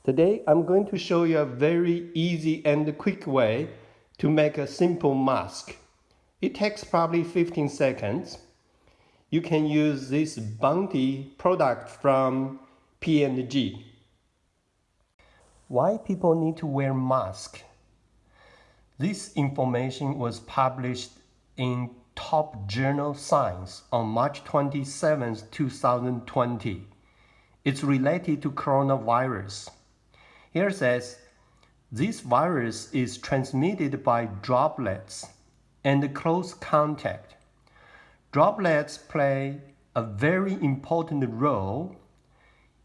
Today, I'm going to show you a very easy and quick way to make a simple mask. It takes probably 15 seconds. You can use this Bounty product from P&G. Why people need to wear masks? This information was published in Top Journal Science on March 27, 2020. It's related to coronavirus. Here it says, this virus is transmitted by droplets and close contact. Droplets play a very important role.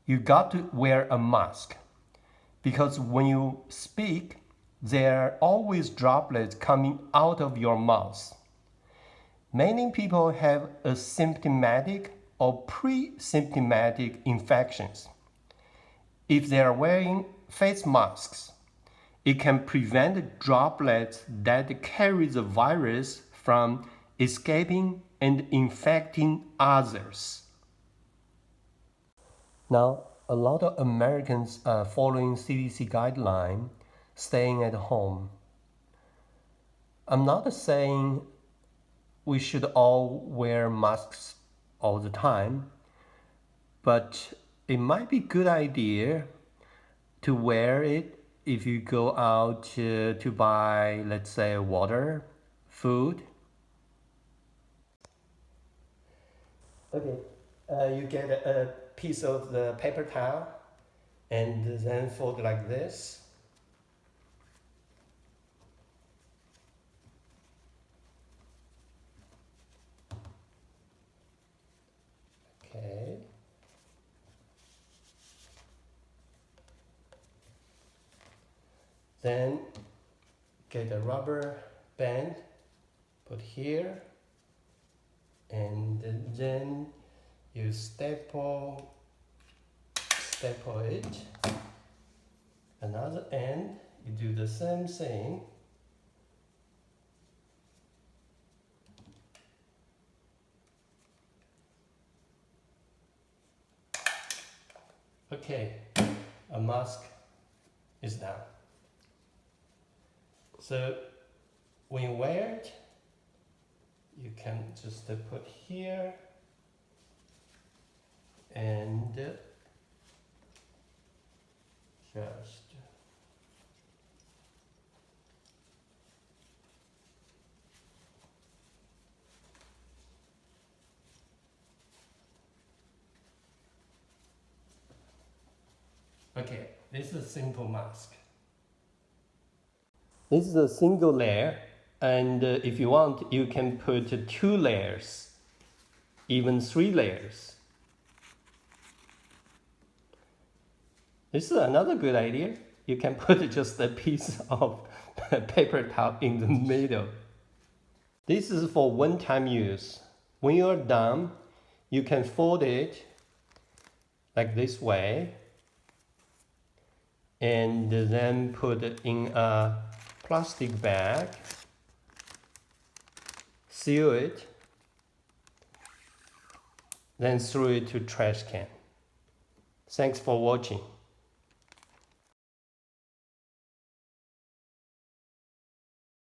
You got to wear a mask because when you speak, there are always droplets coming out of your mouth. Many people have asymptomatic or pre-symptomatic infections. If they are wearing face masks, it can prevent droplets that carry the virus from escaping and infecting others. Now, a lot of Americans are following CDC guidelines, staying at home. I'm not saying we should all wear masks all the time, but it might be a good idea to wear it if you go out to buy, let's say, water, food. Okay, you get a piece of the paper towel and then fold like this. Okay. Then get a rubber band, put here, and then you staple it. Another end, you do the same thing. Okay, a mask is done. So when you wear it, you can just put here and just okay, this is a simple mask. This is a single layer, and if you want, you can put 2 layers, even 3 layers. This is another good idea. You can put just a piece of paper towel in the middle. This is for one-time use. When you're done, you can fold it like this way and then put it in a plastic bag, seal it, then throw it to trash can. Thanks for watching.